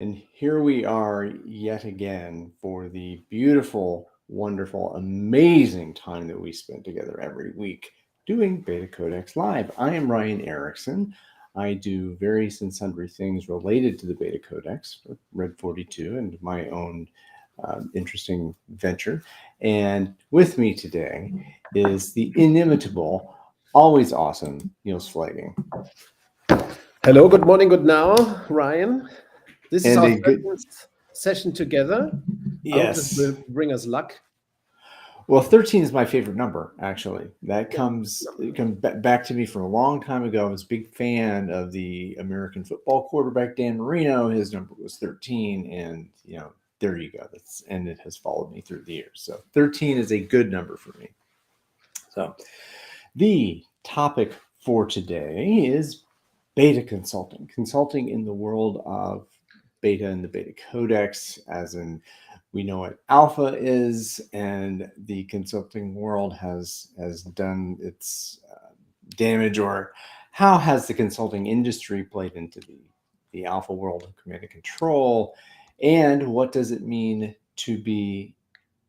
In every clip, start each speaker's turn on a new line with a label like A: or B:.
A: And here we are yet again for the beautiful, wonderful, amazing time that we spend together every week doing BetaCodex Live. I am Ryan Erickson. I do various and sundry things related to the BetaCodex, Red 42, and my own interesting venture. And with me today is the inimitable, always awesome Niels Pflaeging.
B: Hello, good morning, good now, Ryan. This is
A: And
B: our
A: a good,
B: 13th session together. I hope this
A: yes.
B: will bring us luck.
A: Well, 13 is my favorite number, actually. That
B: Yeah,
A: comes back to me from a long time ago. I was a big fan of the American football quarterback Dan Marino. His number was 13, and there you go. And it has followed me through the years. So 13 is a good number for me. So the topic for today is beta consulting, consulting in the world of beta and the beta codex, as in we know what alpha is, and the consulting world has done its damage, or how has the consulting industry played into the alpha world of command and control, and what does it mean to be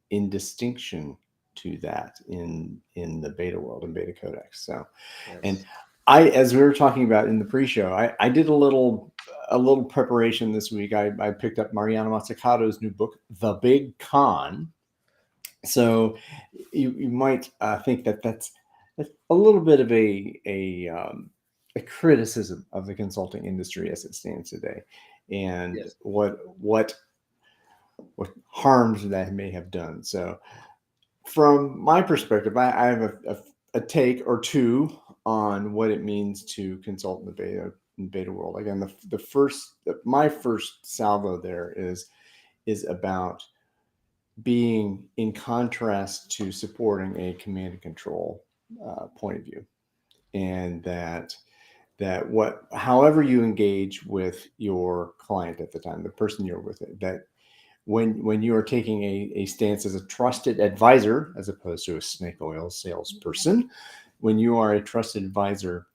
A: in distinction to that in the beta world and beta codex. So, and
B: yes.
A: as we were talking about in the pre-show, I did a little preparation this week. I picked up Mariana Mazzucato's new book, The Big Con. So you might think that that's a little bit of a criticism of the consulting industry as it stands today, and
B: Yes.
A: what harms that may have done. So from my perspective, I have a take or two on what it means to consult in the beta world. Again, my first salvo there is about being in contrast to supporting a command and control point of view, and however you engage with your client at the time, the person you're with, that when you are taking a stance as a trusted advisor as opposed to a snake oil salesperson, when you are a trusted advisor,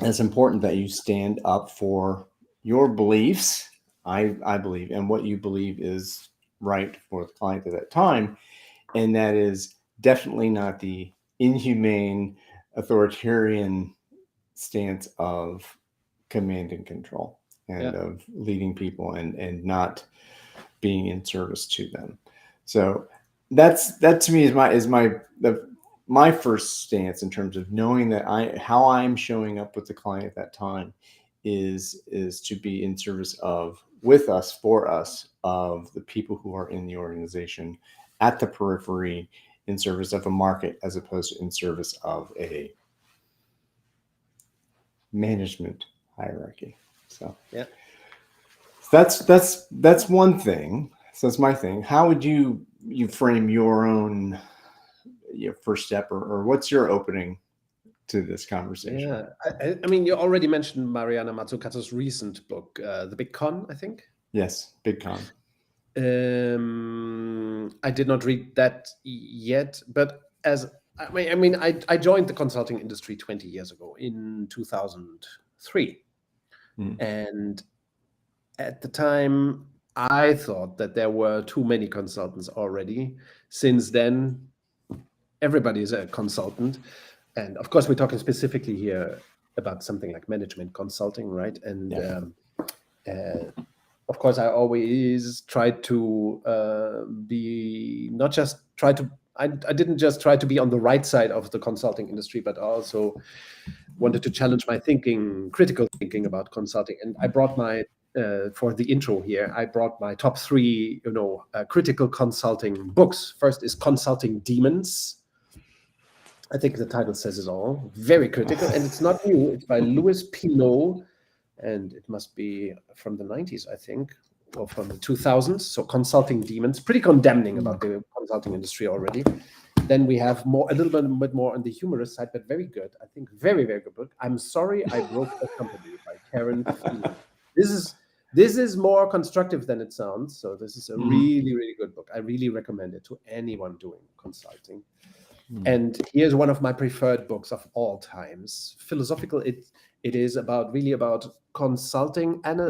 A: it's important that you stand up for your beliefs. I believe, and what you believe is right for the client at that time, and that is definitely not the inhumane, authoritarian stance of command and control, and
B: Yeah.
A: of leading people and not being in service to them. So that to me my first stance in terms of knowing that how I'm showing up with the client at that time is to be in service of, with us, for us, of the people who are in the organization at the periphery, in service of a market as opposed to in service of a management hierarchy. So
B: Yeah.
A: that's one thing. So that's my thing. How would you frame your own first step, or what's your opening to this conversation?
B: Yeah. I mean, you already mentioned Mariana Mazzucato's recent book, The Big Con, I think.
A: Yes, big con.
B: I did not read that yet, but I joined the consulting industry 20 years ago in 2003.
A: Mm.
B: And at the time, I thought that there were too many consultants already. Since then, everybody is a consultant. And of course, we're talking specifically here about something like management consulting, right? And
A: Yeah.
B: of course, I always tried to be not just try to, I didn't just try to be on the right side of the consulting industry, but also wanted to challenge my thinking, critical thinking about consulting. And I brought for the intro here, I brought my top three, critical consulting books. First is Consulting Demons. I think the title says it all. Very critical, and it's not new. It's by Louis Pinot, and it must be from the 90s, I think, or from the 2000s. So Consulting Demons, pretty condemning about the consulting industry already. Then we have a little bit more on the humorous side, but very good. I think very, very good book. I'm Sorry I Broke the Company by Karen Pflaeging. This is more constructive than it sounds. So this is a
A: Mhm.
B: really, really good book. I really recommend it to anyone doing consulting.
A: Mm.
B: And here's one of my preferred books of all times. Philosophical It is really about consulting and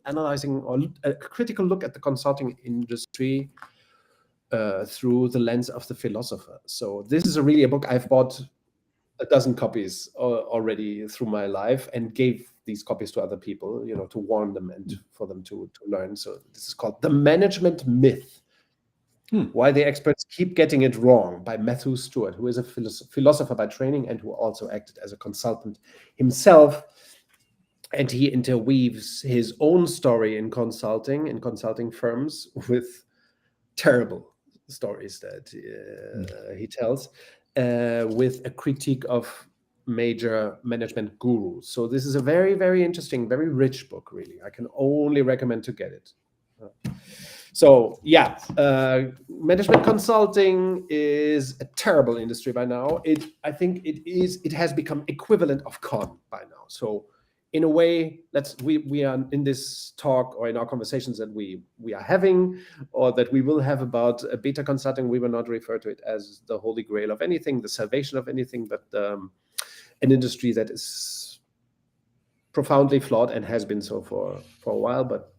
B: analyzing, or a critical look at the consulting industry through the lens of the philosopher. So this is really a book I've bought a dozen copies already through my life, and gave these copies to other people, to warn them and for them to learn. So this is called The Management Myth: Why the Experts Keep Getting It Wrong, by Matthew Stewart, who is a philosopher by training and who also acted as a consultant himself. And he interweaves his own story in consulting firms, with terrible stories that he tells, with a critique of major management gurus. So this is a very, very interesting, very rich book, really. I can only recommend to get it. So yeah, management consulting is a terrible industry by now. I think it has become equivalent of con by now. So in a way, we are in this talk, or in our conversations that we are having, or that we will have about beta consulting, we will not refer to it as the holy grail of anything, the salvation of anything, but an industry that is profoundly flawed and has been so for a while. But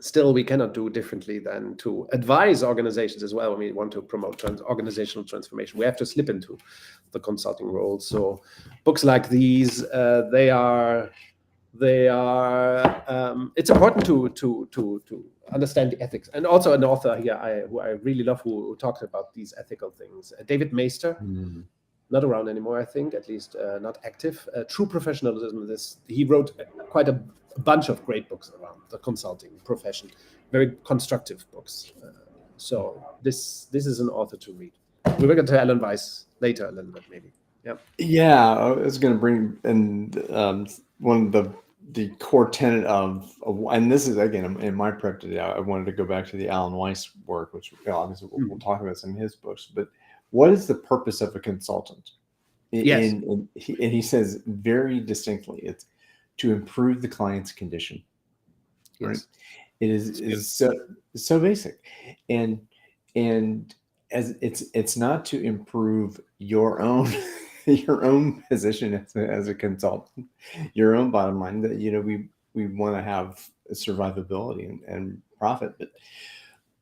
B: still, we cannot do differently than to advise organizations as well when we want to promote organizational transformation. We have to slip into the consulting role. So books like these, they are. It's important to understand the ethics. And also an author here who I really love, who talked about these ethical things, David Maister. Not around anymore, I think, at least not active. True Professionalism. He wrote quite a bunch of great books around the consulting profession, very constructive books. So this is an author to read. We will get to Alan Weiss later a little bit, maybe.
A: Yeah, I was going to bring in one of the core tenet of, and this is again in my prep today. I wanted to go back to the Alan Weiss work, which obviously we'll talk about some of his books, but. What is the purpose of a consultant?
B: Yes.
A: And he says very distinctly, it's to improve the client's condition.
B: Yes.
A: Right? It is so basic, and as it's not to improve your own position as a consultant, your own bottom line. That we want to have survivability and profit. But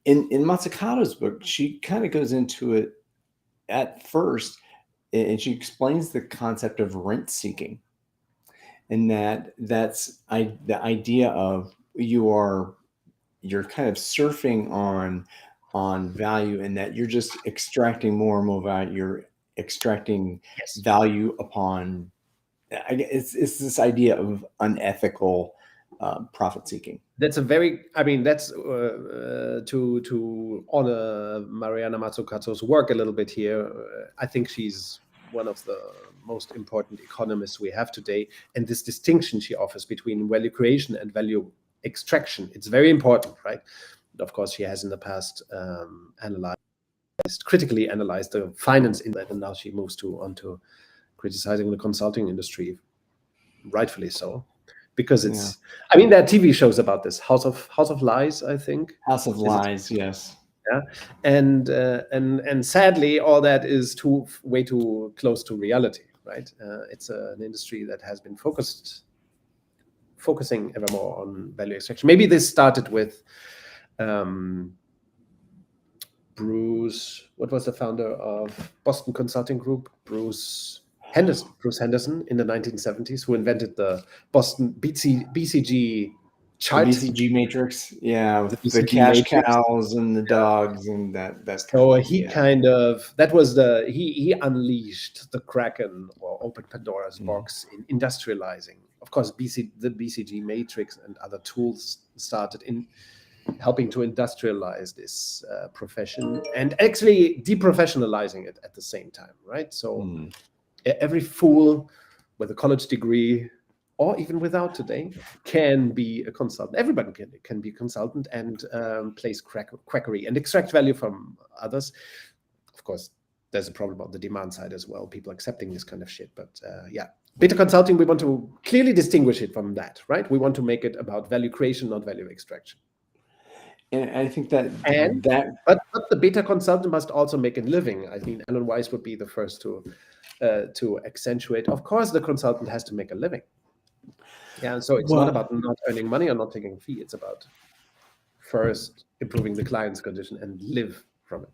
A: in Matsukado's book, she kind of goes into it at first, and she explains the concept of rent seeking, and that's the idea of you're kind of surfing on value, and that you're just extracting more and more value. You're extracting value upon. It's this idea of unethical profit seeking.
B: That's that's to honor Mariana Mazzucato's work a little bit here. I think she's one of the most important economists we have today. And this distinction she offers between value creation and value extraction, it's very important, right? Of course, she has in the past critically analyzed the finance in that, and now she moves on to criticizing the consulting industry, rightfully so. Because it's, there are TV shows about this. House of Lies, I think.
A: House of Lies, yes.
B: Yeah, and sadly, all that is way too close to reality, right? It's an industry that has been focusing ever more on value extraction. Maybe this started with Bruce. What was the founder of Boston Consulting Group? Bruce Henderson in the 1970s, who invented the Boston BCG chart.
A: The BCG matrix, with the cash matrix. Cows and the dogs, and that's.
B: So he unleashed the Kraken, or opened Pandora's box in industrializing. Of course, the BCG matrix and other tools started in helping to industrialize this profession, and actually deprofessionalizing it at the same time, right? So. Every fool with a college degree, or even without today, can be a consultant. Everybody can be a consultant and place quackery and extract value from others. Of course, there's a problem on the demand side as well, people accepting this kind of shit. But beta consulting, we want to clearly distinguish it from that, right? We want to make it about value creation, not value extraction.
A: And I think but
B: the beta consultant must also make a living. I think Alan Weiss would be the first to to accentuate. Of course, the consultant has to make a living. Yeah, so it's
A: Well,
B: not about not earning money or not taking a fee. It's about first improving the client's condition and live from it.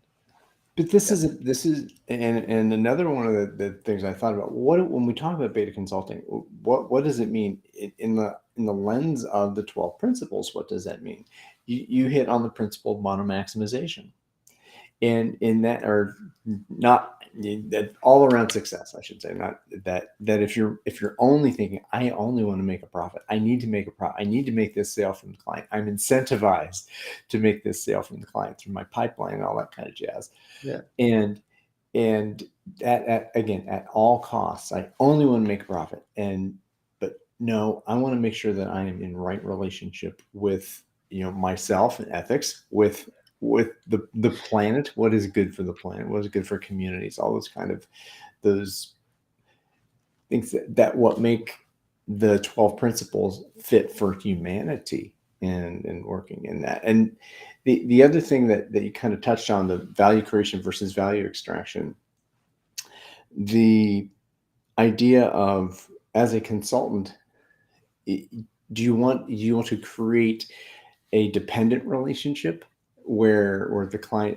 A: but this is and another one of the things I thought about. What when we talk about beta consulting, what does it mean in the lens of the 12 principles? What does that mean? You hit on the principle of mono-maximization, and in that, or not that all around success, I should say, not that if you're only thinking, I only want to make a profit, I need to make a profit, I need to make this sale from the client, I'm incentivized to make this sale from the client through my pipeline and all that kind of jazz.
B: Yeah.
A: And again, at all costs, I only want to make a profit. But no, I want to make sure that I am in right relationship with myself and ethics, with the planet, what is good for the planet, what is good for communities, all those kind of those things that what make the 12 principles fit for humanity and working in that. And the other thing that you kind of touched on, the value creation versus value extraction, the idea of, as a consultant, do you want to create a dependent relationship where the client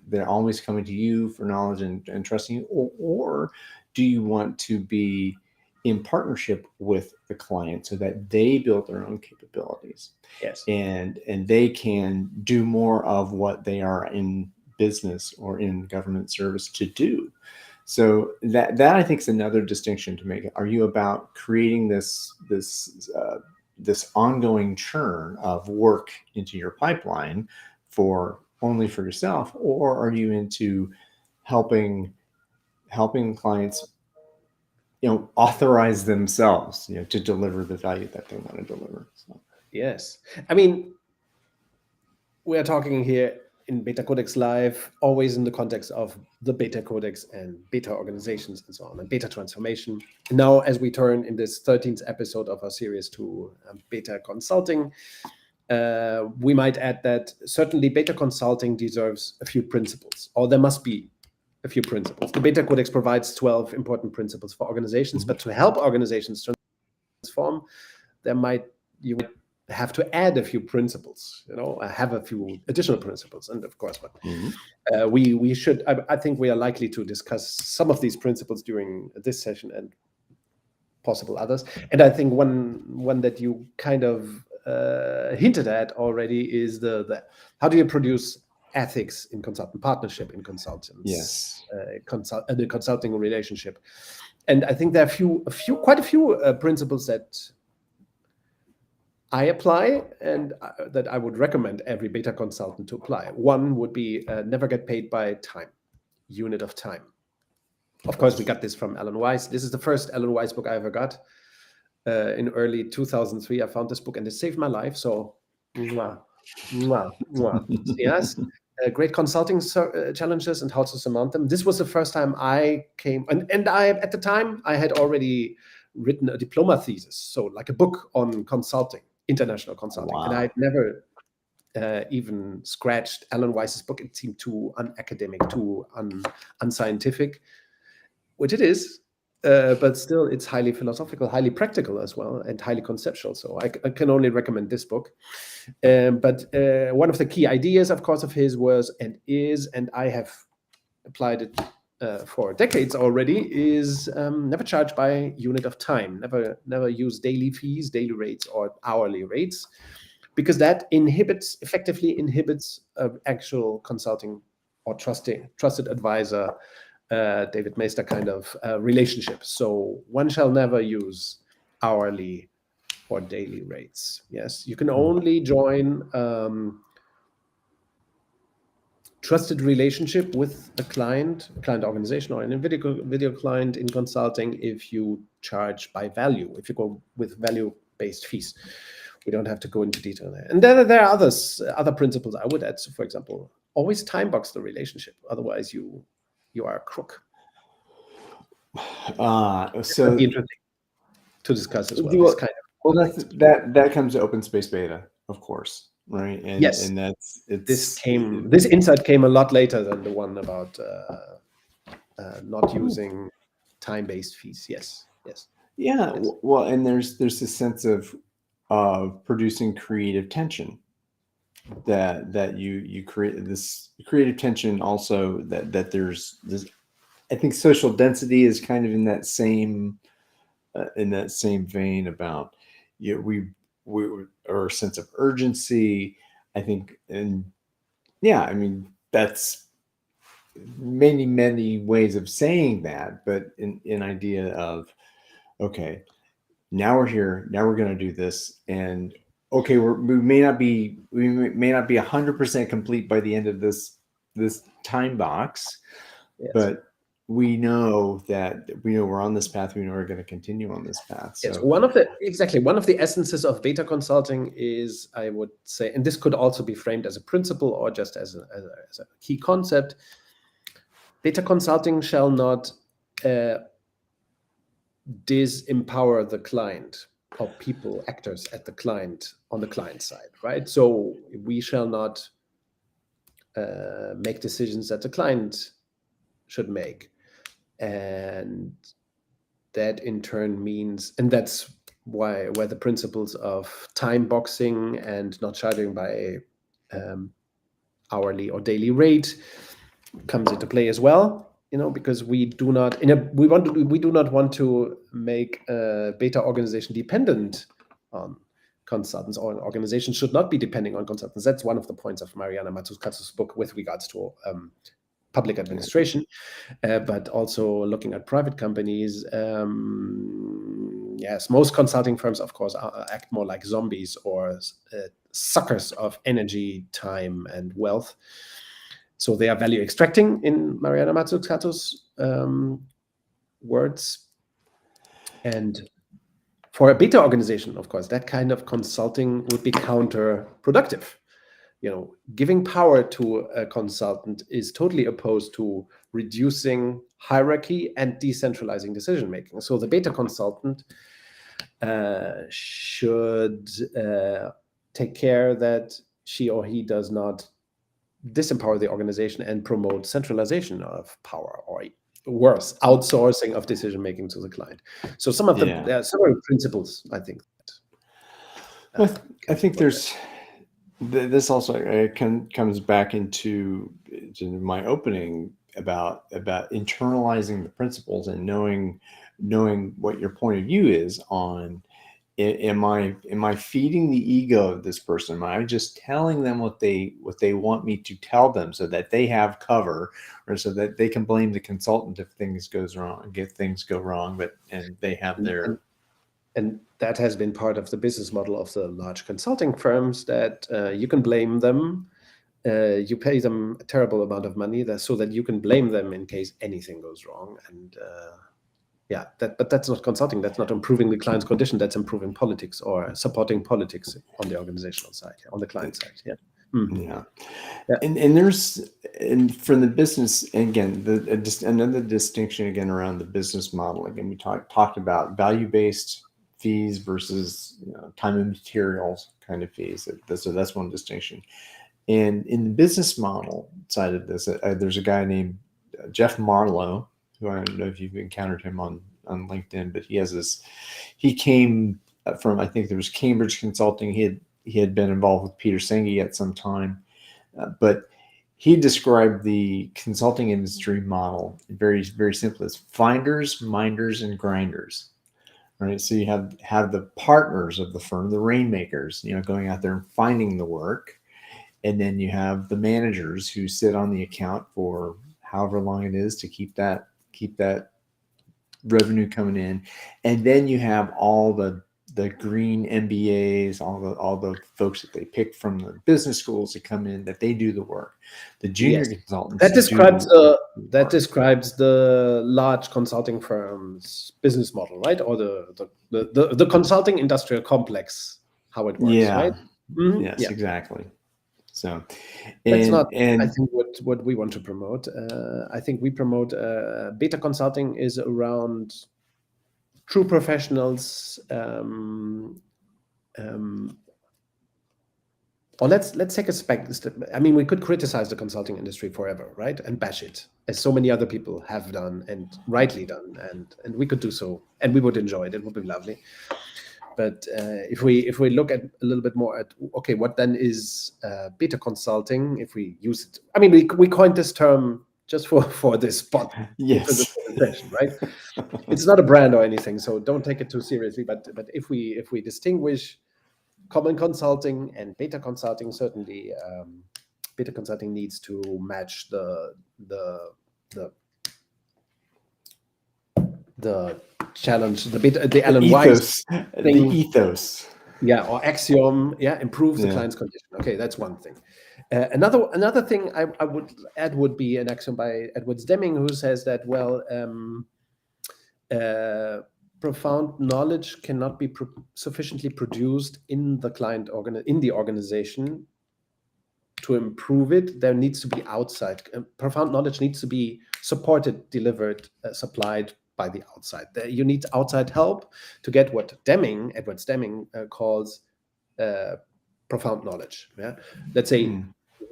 A: they're always coming to you for knowledge and trusting you, or do you want to be in partnership with the client so that they build their own capabilities?
B: Yes.
A: And they can do more of what they are in business or in government service to do. So that I think is another distinction to make. Are you about creating this ongoing churn of work into your pipeline only for yourself, or are you into helping clients authorize themselves to deliver the value that they want to deliver? So.
B: Yes, I mean, we are talking here in BetaCodex Live always in the context of the BetaCodex and beta organizations and so on, and beta transformation. And now, as we turn in this 13th episode of our series to beta consulting, we might add that certainly beta consulting deserves a few principles, or there must be a few principles. The BetaCodex provides 12 important principles for organizations, but to help organizations transform, you might have to add a few principles, have a few additional principles. And of course, but we should, I think we are likely to discuss some of these principles during this session and possible others. And I think one that you kind of hinted at already is the how do you produce ethics in consultant partnership, in consultants?
A: Yes.
B: The consulting relationship. And I think there are quite a few principles that I apply and that I would recommend every beta consultant to apply. One would be never get paid by time, unit of time. Of course, we got this from Alan Weiss. This is the first Alan Weiss book I ever got. In early 2003, I found this book and it saved my life. So, yes, great consulting challenges and how to surmount them. This was the first time I came, and I at the time I had already written a diploma thesis, so like a book on consulting, international consulting, and I'd never even scratched Alan Weiss's book. It seemed too unacademic, too unscientific, which it is. But still, it's highly philosophical, highly practical as well, and highly conceptual. So I can only recommend this book. But one of the key ideas, of course, of his was and is, and I have applied it for decades already, is never charge by unit of time. Never use daily fees, daily rates, or hourly rates, because that effectively inhibits actual consulting or trusted advisor, David Meister kind of relationship. So one shall never use hourly or daily rates. Yes, you can only join trusted relationship with a client organization, or an video client in consulting if you charge by value, if you go with value-based fees. We don't have to go into detail there. And then there are other principles I would add. So, for example, always time box the relationship. Otherwise, you are a crook.
A: So
B: that'd be interesting to discuss as well.
A: That comes to open space beta, of course, right? And,
B: yes,
A: and
B: this insight came a lot later than the one about not using time-based fees. Yes.
A: Yeah, well, and there's this sense of producing creative tension that you create this creative tension also that there's this. I think social density is kind of in that same vein about we or a sense of urgency. I think, and yeah, I mean that's many ways of saying that, but in idea of okay, now we're here, now we're going to do this, and okay, we may not be 100% complete by the end of this time box,
B: Yes.
A: but we know we're on this path. We know we're going to continue on this path. So
B: yes, one of the essences of beta consulting is, I would say, and this could also be framed as a principle or just as a key concept. Beta consulting shall not disempower the client or people, actors at the client, on the client side, right? So we shall not make decisions that the client should make. And that in turn means, and that's where the principles of time boxing and not charging by hourly or daily rate comes into play as well. Because we do not want to make a beta organization dependent on consultants, or an organization should not be depending on consultants. That's one of the points of Mariana Mazzucato's book with regards to public administration, but also looking at private companies. Yes, most consulting firms, of course, act more like zombies or suckers of energy, time, and wealth. So they are value extracting, in Mariana Mazzucato's words. And for a beta organization, of course, that kind of consulting would be counterproductive. Giving power to a consultant is totally opposed to reducing hierarchy and decentralizing decision making. So the beta consultant should take care that she or he does not disempower the organization and promote centralization of power, or worse, outsourcing of decision making to the client. So there are several principles, I think.
A: I think there's this also comes back into my opening about internalizing the principles and knowing what your point of view is on. Am I feeding the ego of this person? Am I just telling them what they want me to tell them so that they have cover, or so that they can blame the consultant if things go wrong, and they have their.
B: And that has been part of the business model of the large consulting firms, that you can blame them. You pay them a terrible amount of money so that you can blame them in case anything goes wrong. And but that's not consulting. That's not improving the client's condition. That's improving politics or supporting politics on the organizational side, on the client side. Yeah. Mm-hmm.
A: Yeah. And there's, and from the business, again, another distinction again around the business model. Again, we talked about value-based fees versus time and materials kind of fees. So that's one distinction. And in the business model side of this, there's a guy named Jeff Marlowe, who I don't know if you've encountered him on LinkedIn, but he came from, I think there was Cambridge Consulting. He had been involved with Peter Senge at some time, but he described the consulting industry model very, very simply as finders, minders, and grinders. Right. So you have the partners of the firm, the rainmakers, going out there and finding the work. And then you have the managers who sit on the account for however long it is to keep that revenue coming in. And then you have all the green MBAs, all the folks that they pick from the business schools to come in, that they do the work. The junior consultants
B: that describes the large consulting firm's business model, right? Or the consulting industrial complex, how it works, right?
A: Mm-hmm. Yes, exactly. So
B: that's not, I think, what we want to promote. I think we promote beta consulting is around true professionals Or let's take a spec. I mean, we could criticize the consulting industry forever, right, and bash it, as so many other people have done and rightly done, and we could do so, and we would enjoy it. It would be lovely. But if we look at a little bit more at, okay, what then is beta consulting? If we use it, I mean, we coined this term just for this spot,
A: Yes.
B: presentation, right? It's not a brand or anything, so don't take it too seriously. But if we distinguish common consulting and beta consulting, certainly beta consulting needs to match the challenge, the Alan Weiss thing.
A: The ethos.
B: Yeah, or axiom. Yeah, improves the client's condition. Okay, that's one thing. Another thing I would add would be an axiom by Edward Deming, who says that, well, profound knowledge cannot be sufficiently produced in the client in the organization to improve it. There needs to be outside. Profound knowledge needs to be supported, delivered, supplied by the outside. You need outside help to get what Edward Deming calls profound knowledge. Yeah, let's say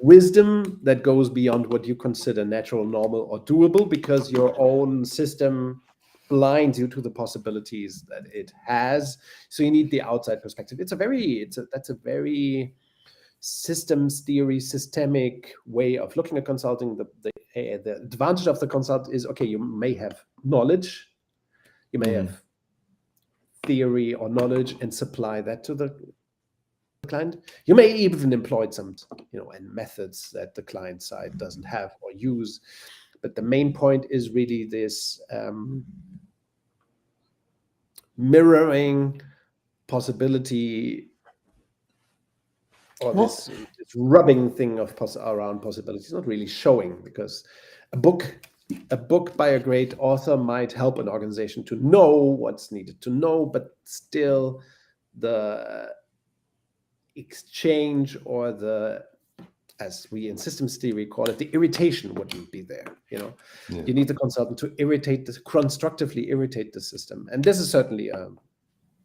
B: wisdom that goes beyond what you consider natural, normal, or doable, because your own system blinds you to the possibilities that it has. So you need the outside perspective. That's a very systems theory, systemic way of looking at consulting. The advantage of the consult is, okay, you may have knowledge, you may have theory or knowledge, and supply that to the client. You may even employ some, and methods that the client side doesn't have or use. But the main point is really this mirroring possibility, or this rubbing thing of around possibilities, not really showing, because a book by a great author might help an organization to know what's needed to know, but still the exchange, or the, as we in systems theory call it, the irritation wouldn't be there. You need the consultant to constructively irritate the system. And this is certainly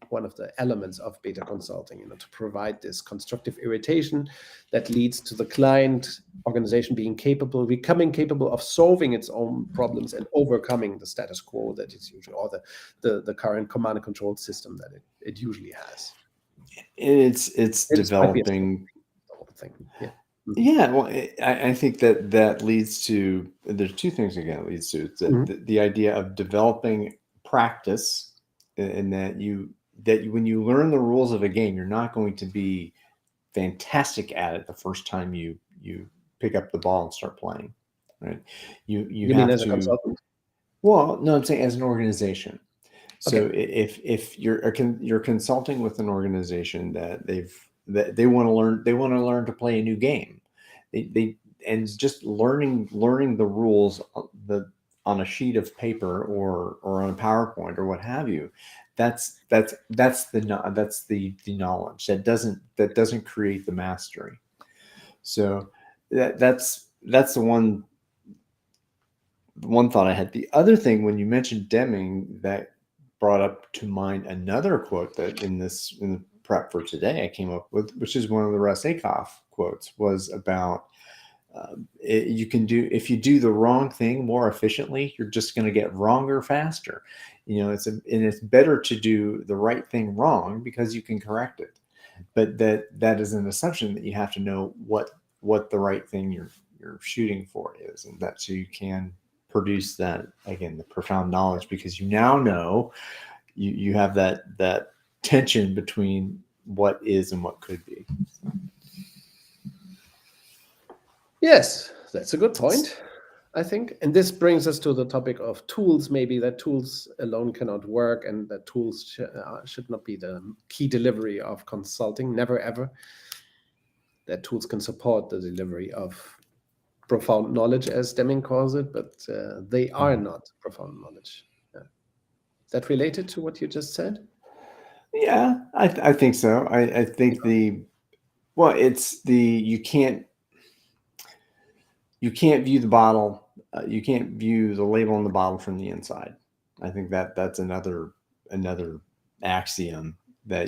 B: one of the elements of beta consulting, to provide this constructive irritation that leads to the client organization becoming capable of solving its own problems and overcoming the status quo that it's usually, or the current command and control system that it usually has.
A: It's developing
B: the whole thing.
A: Yeah, well, I think that leads to, there's two things again it leads to. It's the idea of developing practice, and that when you learn the rules of a game, you're not going to be fantastic at it the first time you pick up the ball and start playing, right? You have
B: mean as a consultant?
A: Well, no, I'm saying as an organization. So if you're consulting with an organization that they want to learn to play a new game, and just learning the rules on a sheet of paper or on a PowerPoint or what have you, that's the knowledge that doesn't create the mastery. So that's the one thought I had. The other thing, when you mentioned Deming, that brought up to mind another quote that in the prep for today I came up with, which is one of the Russ Akoff quotes, was about if you do the wrong thing more efficiently, you're just going to get wronger faster. It's better to do the right thing wrong because you can correct it. But that is an assumption that you have to know what the right thing you're shooting for is, and that so you can produce that, again, the profound knowledge, because you now know you have that tension between what is and what could be.
B: Yes, that's a good point, I think. And this brings us to the topic of tools, maybe, that tools alone cannot work, and that tools should not be the key delivery of consulting, never ever. That tools can support the delivery of profound knowledge, as Deming calls it, but they are not profound knowledge. Is that related to what you just said?
A: Yeah, I think so. I think you can't view the bottle, you can't view the label on the bottle from the inside. I think that's another axiom that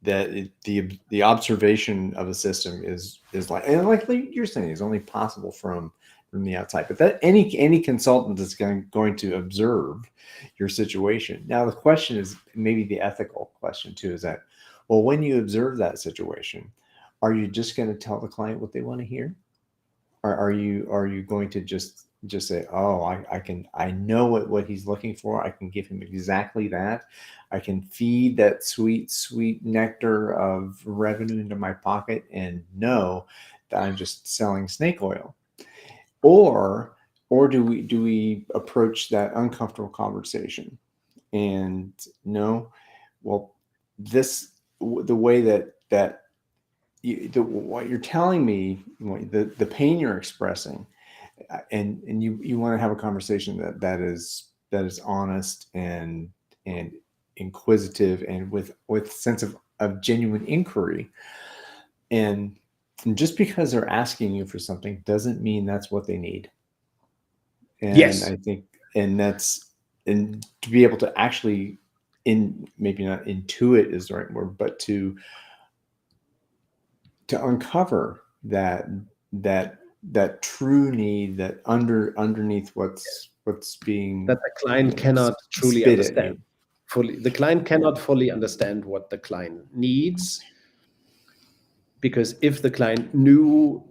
A: the observation of a system is like, and like you're saying, is only possible from the outside. But that any consultant is going to observe your situation. Now the question is maybe the ethical question too, is that, well, when you observe that situation, are you just going to tell the client what they want to hear? Or are you going to just say, oh, I know what he's looking for. I can give him exactly that. I can feed that sweet nectar of revenue into my pocket and know that I'm just selling snake oil. Or do we approach that uncomfortable conversation and no, well, the way that what you're telling me, the pain you're expressing, and you want to have a conversation that is honest and inquisitive and with sense of genuine inquiry, and just because they're asking you for something doesn't mean that's what they need. And
B: Yes.
A: I think, and to be able to actually, maybe not intuit is the right word, but to uncover that true need that underneath what's being,
B: That the client cannot truly
A: spit at
B: understand
A: you.
B: fully. The client cannot fully understand what the client needs, because if the client knew,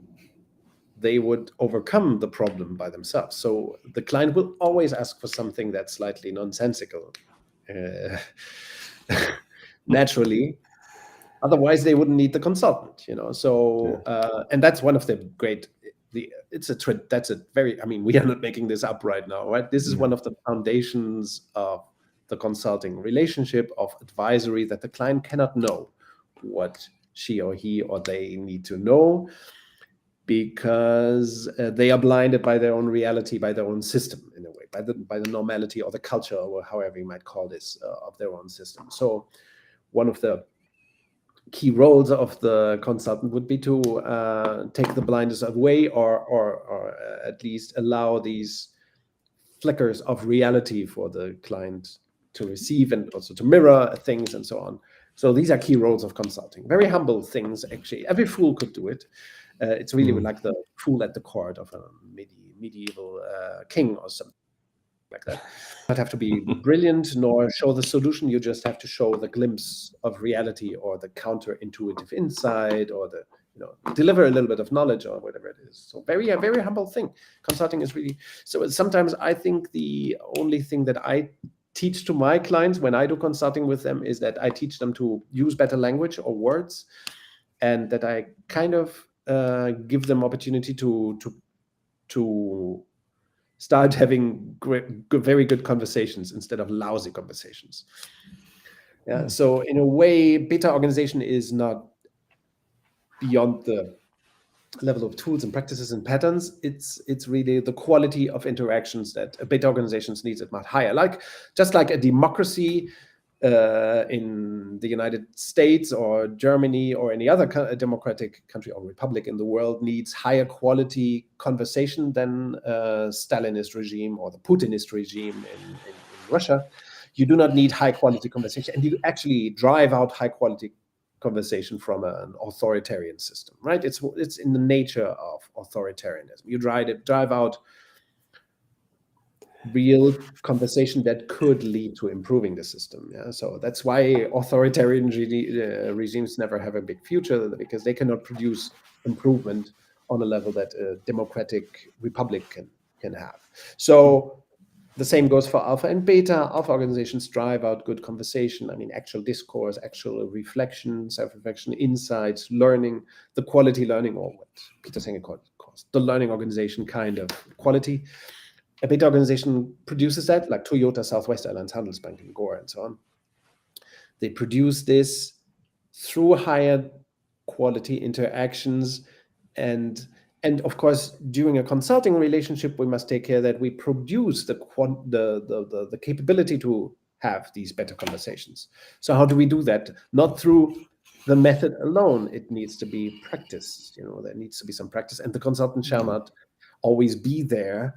B: they would overcome the problem by themselves. So the client will always ask for something that's slightly nonsensical, naturally. Otherwise, they wouldn't need the consultant, So, and that's one of the great. That's a very. I mean, we are not making this up right now, right? This is one of the foundations of the consulting relationship, of advisory, that the client cannot know what she or he or they need to know, because they are blinded by their own reality, by their own system, in a way, by the normality or the culture, or however you might call this, of their own system. So one of the key roles of the consultant would be to take the blinders away, or at least allow these flickers of reality for the client to receive, and also to mirror things and so on. So these are key roles of consulting. Very humble things, actually. Every fool could do it. It's really like the fool at the court of a medieval king or something like that. You don't have to be brilliant nor show the solution. You just have to show the glimpse of reality, or the counterintuitive insight, or the deliver a little bit of knowledge, or whatever it is. So very humble thing. Consulting is really. So sometimes I think the only thing that I teach to my clients when I do consulting with them is that I teach them to use better language or words, and that I kind of give them opportunity to start having very good conversations instead of lousy conversations. Yeah. So in a way, beta organization is not beyond the level of tools and practices and patterns. It's really the quality of interactions that beta organizations needs at much higher. Just like a democracy in the United States or Germany or any other democratic country or republic in the world needs higher quality conversation than Stalinist regime or the Putinist regime in Russia. You do not need high quality conversation, and you actually drive out high quality conversation from an authoritarian system, right? It's in the nature of authoritarianism. You drive out real conversation that could lead to improving the system. Yeah, so that's why authoritarian regimes never have a big future, because they cannot produce improvement on a level that a democratic republic can have. So the same goes for alpha and beta. Alpha organizations drive out good conversation. I mean, actual discourse, actual reflection, self-reflection, insights, learning, the quality learning, or what Peter Singer calls the learning organization kind of quality. A beta organization produces that, like Toyota, Southwest Airlines, Handelsbanken, Gore, and so on. They produce this through higher quality interactions, and of course, during a consulting relationship, we must take care that we produce the capability to have these better conversations. So how do we do that? Not through the method alone. It needs to be practiced. There needs to be some practice, and the consultant shall not always be there.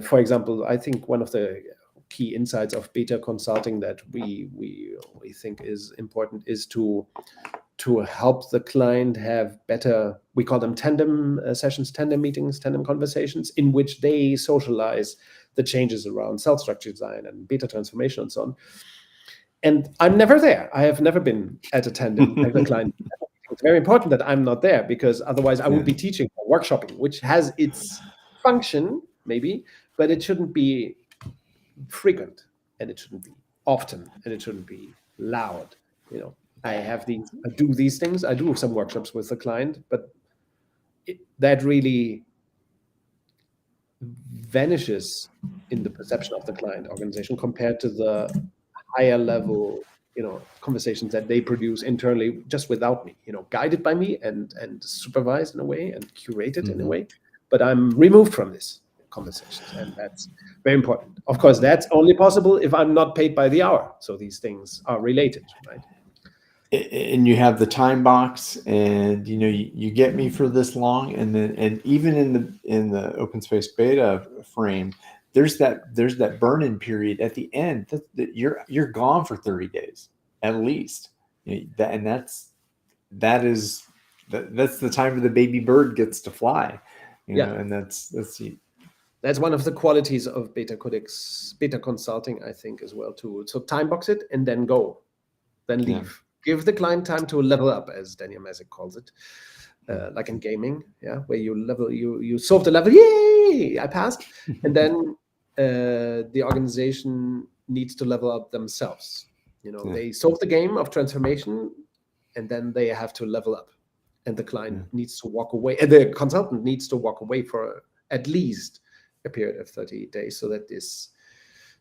B: For example, I think one of the key insights of beta consulting that we think is important is to help the client have better, we call them tandem sessions, tandem meetings, tandem conversations, in which they socialize the changes around cell structure design and beta transformation and so on. And I'm never there. I have never been at a tandem at the client. It's very important that I'm not there, because otherwise I would be teaching or workshopping, which has its function maybe, but it shouldn't be frequent, and it shouldn't be often, and it shouldn't be loud. I do these things. I do some workshops with the client, but that really vanishes in the perception of the client organization compared to the higher level, conversations that they produce internally just without me, guided by me and supervised in a way and curated in a way. But I'm removed from this conversations, and that's very important. Of course, that's only possible if I'm not paid by the hour. So these things are related, right?
A: And you have the time box, and you get me for this long, and even in the open space beta frame, there's that burn-in period at the end that you're gone for 30 days at least. That's the time where the baby bird gets to fly, and
B: that's one of the qualities of BetaCodex, beta consulting, I think, as well too. So time box it and then go, then leave. Yeah. Give the client time to level up, as Daniel Masick calls it, like in gaming, where you solve the level, yay, I passed, and then the organization needs to level up themselves. They solve the game of transformation, and then they have to level up, and the client needs to walk away, and the consultant needs to walk away for at least a period of 30 days, so that this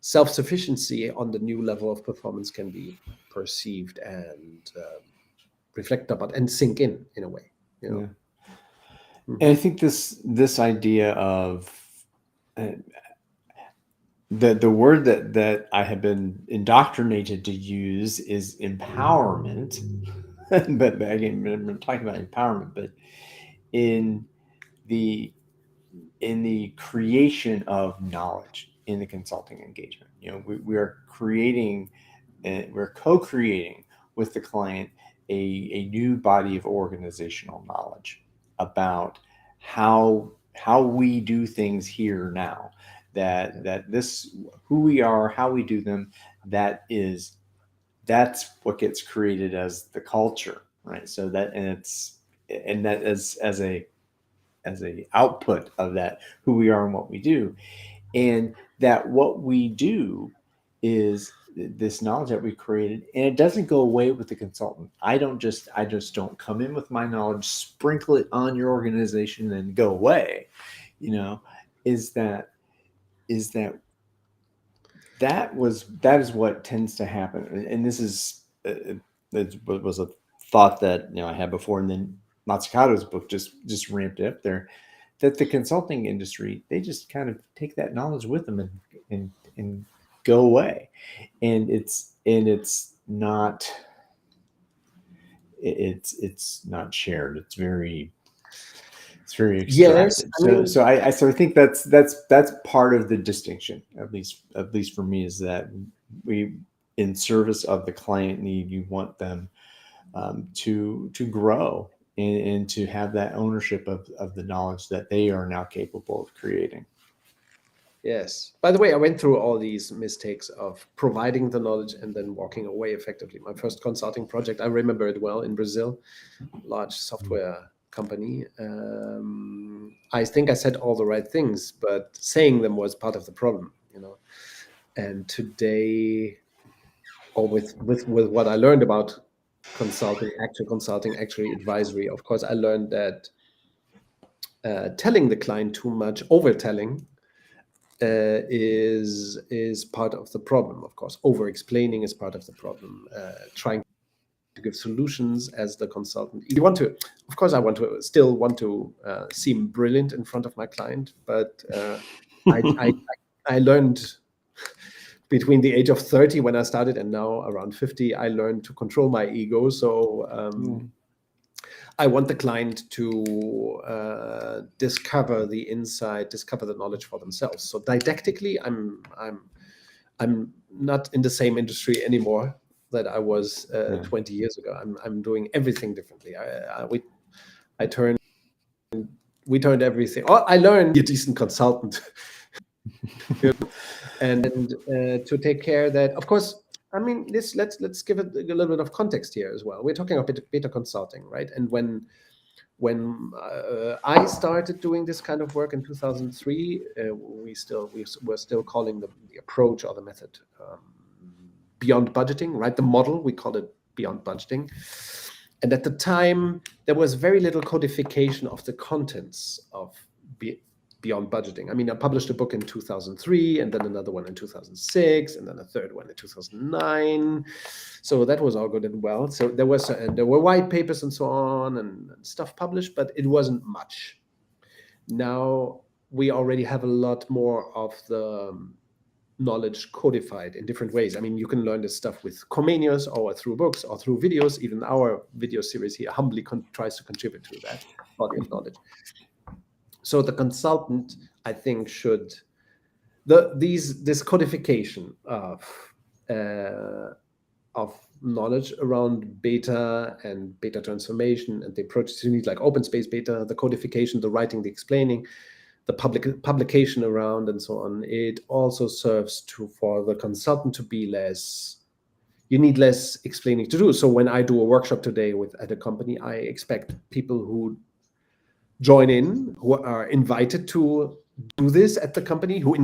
B: self-sufficiency on the new level of performance can be perceived and reflected about and sink in a way.
A: And I think this idea of the word that I have been indoctrinated to use is empowerment. but again, we're talking about empowerment, but in the creation of knowledge in the consulting engagement, we are creating, we're co-creating with the client a new body of organizational knowledge about how we do things here now. That this, who we are, how we do them, that's what gets created as the culture, right? So that as a output of that, who we are and what we do, and that what we do is this knowledge that we created, and it doesn't go away with the consultant. I just don't come in with my knowledge, sprinkle it on your organization, and go away. That is what tends to happen, and this is it was a thought that I had before, and then Matsukado's book just ramped it up there, that the consulting industry, they just kind of take that knowledge with them and go away, and it's not shared. It's very extracted.
B: Yes,
A: So I think that's part of the distinction, at least for me, is that we, in service of the client need, you want them to grow and to have that ownership of the knowledge that they are now capable of creating.
B: Yes. By the way, I went through all these mistakes of providing the knowledge and then walking away effectively. My first consulting project, I remember it well, in Brazil, large software company. I think I said all the right things, but saying them was part of the problem, And today, or with what I learned about consulting, actually advisory, of course, I learned that telling the client too much, over-telling, is part of the problem. Of course, over-explaining is part of the problem. Trying to give solutions as the consultant. You want to, of course, I still want to seem brilliant in front of my client, but I learned between the age of 30 when I started and now around 50, I learned to control my ego. So I want the client to discover the insight, discover the knowledge for themselves. So didactically, I'm not in the same industry anymore that I was
A: Yeah.
B: 20 years ago. I'm doing everything differently. I turned we turned everything. Oh, I learned to be a decent consultant, and to take care that, of course. I mean, let's give it a little bit of context here as well. We're talking about beta consulting, right? And when I started doing this kind of work in 2003, we were still calling the approach or the method beyond budgeting, right? The model, we called it beyond budgeting. And at the time, there was very little codification of the contents of beyond budgeting. I mean, I published a book in 2003, and then another one in 2006, and then a third one in 2009. So that was all good and well. So there were white papers and so on and stuff published, but it wasn't much. Now we already have a lot more of the knowledge codified in different ways. I mean, you can learn this stuff with Comenius or through books or through videos. Even our video series here humbly tries to contribute to that body of knowledge. So the consultant, I think, should this codification of knowledge around beta and beta transformation and the approaches you need, like open space beta, the codification, the writing, the explaining, the publication around, and so on. It also serves for the consultant to be less. You need less explaining to do. So when I do a workshop today at a company, I expect people who join in, who are invited to do this at the company, who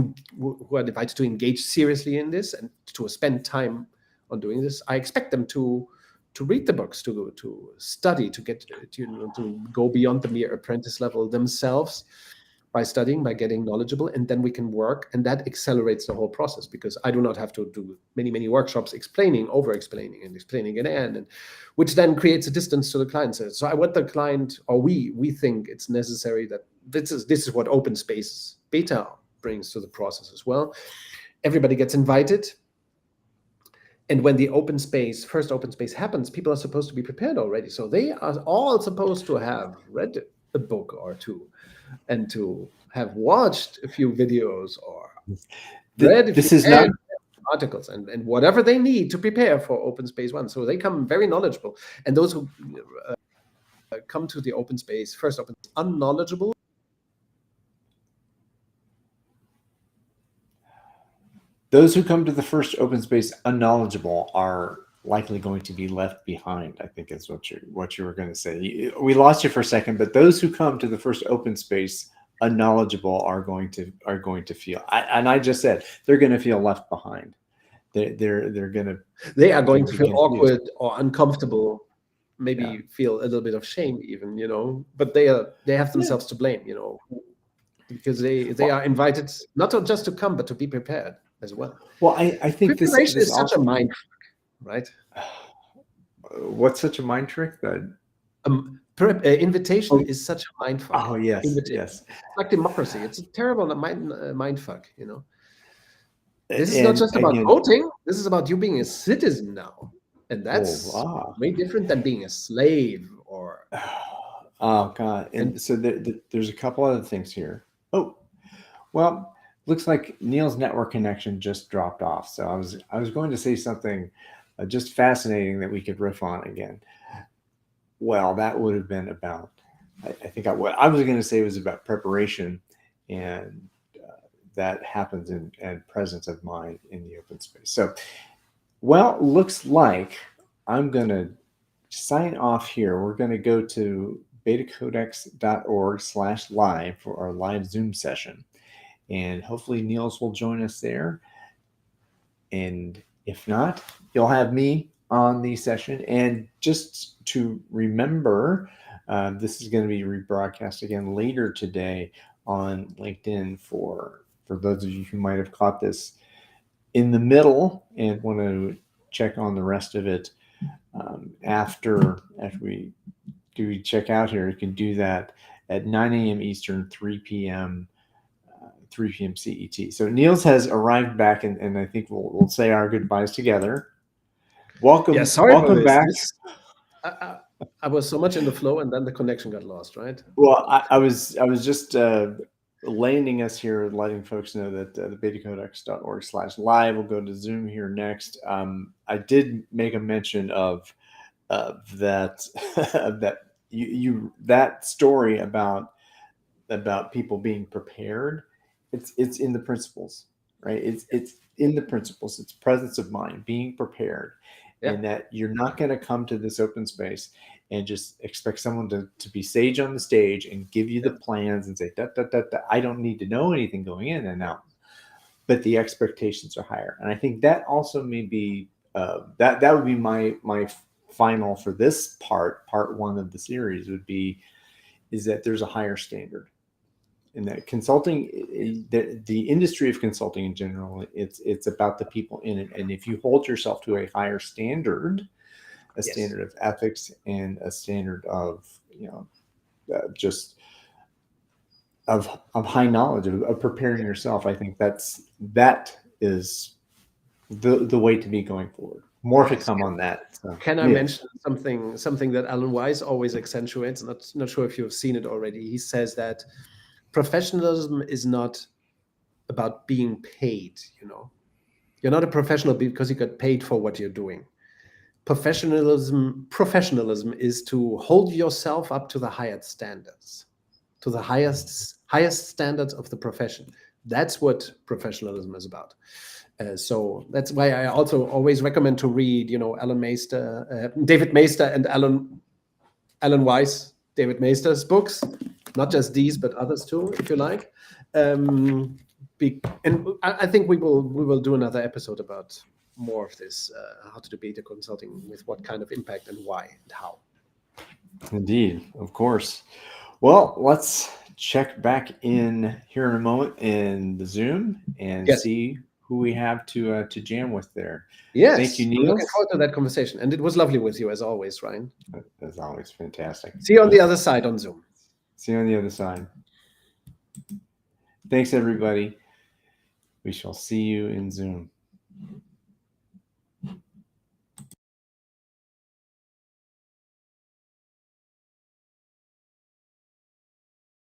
B: are invited to engage seriously in this and to spend time on doing this. I expect them to read the books, to study, to get to go beyond the mere apprentice level themselves by studying, by getting knowledgeable, and then we can work, and that accelerates the whole process, because I do not have to do many workshops over explaining and explaining again, and which then creates a distance to the client. So I want the client, or we think it's necessary that this is what open space beta brings to the process as well. Everybody gets invited, and when the first open space happens, people are supposed to be prepared already. So they are all supposed to have read a book or two, and to have watched a few videos or read a few articles and whatever they need to prepare for Open Space 1. So they come very knowledgeable. And those who come to the first open space unknowledgeable,
A: those who come to the first open space unknowledgeable are likely going to be left behind, I think is what you were going to say. We lost you for a second, but those who come to the first open space unknowledgeable are going to feel, and I just said they're going to feel left behind. They are going
B: to feel awkward or uncomfortable, maybe feel a little bit of shame even, but they have themselves to blame, because they are invited not just to come, but to be prepared as well.
A: Well, I think
B: preparation is such a mind trick, right?
A: What's such a mind trick?
B: Invitation is such a mind fuck.
A: Oh yes,
B: yes. It's like democracy. It's a terrible mind fuck. This is not just about voting. This is about you being a citizen now, and that's way different than being a slave or.
A: Oh God! And so there's a couple other things here. Oh, well, looks like Niels' network connection just dropped off. So I was going to say something just fascinating that we could riff on again. Well, that would have been about. I think what I was going to say was about preparation, and that happens in presence of mind in the open space. So, well, looks like I'm going to sign off here. We're going to go to betacodex.org/live for our live Zoom session. And hopefully Niels will join us there. And if not, you'll have me on the session. And just to remember, this is going to be rebroadcast again later today on LinkedIn for those of you who might have caught this in the middle and want to check on the rest of it after we check out here. You can do that at 9 a.m. Eastern, 3 p.m. CET. So Niels has arrived back, and I think we'll say our goodbyes together. Welcome, welcome back.
B: I was so much in the flow, and then the connection got lost, right?
A: Well, I was just landing us here, letting folks know that the betacodex.org/live will go to Zoom here next. I did make a mention of that that story about people being prepared. It's in the principles, right? It's in the principles. It's presence of mind, being prepared, and that you're not going to come to this open space and just expect someone to be sage on the stage and give you the plans and say, I don't need to know anything going in and out. But the expectations are higher. And I think that also may be, that would be my final for this part one of the series is that there's a higher standard. In that consulting, the industry of consulting in general, it's about the people in it. And if you hold yourself to a higher standard, a standard of ethics and a standard of, just of high knowledge, of preparing yourself, I think that is the way to be going forward. More to come on that. So,
B: can I mention something that Alan Weiss always accentuates? Not sure if you've seen it already. He says that professionalism is not about being paid. You're not a professional because you got paid for what you're doing. Professionalism is to hold yourself up to the highest standards, to the highest standards of the profession. That's what professionalism is about. So that's why I also always recommend to read, David Maister and Alan Weiss, David Maister's books, not just these, but others too, if you like. And I think we will do another episode about more of this, how to do beta consulting, with what kind of impact and why and how.
A: Indeed, of course. Well, let's check back in here in a moment in the Zoom and see who we have to jam with there.
B: Yes,
A: thank you, Niels.
B: Looking forward to that conversation, and it was lovely with you as always, Ryan.
A: As always, fantastic.
B: See you on the other side on Zoom.
A: See you on the other side. Thanks, everybody. We shall see you in Zoom.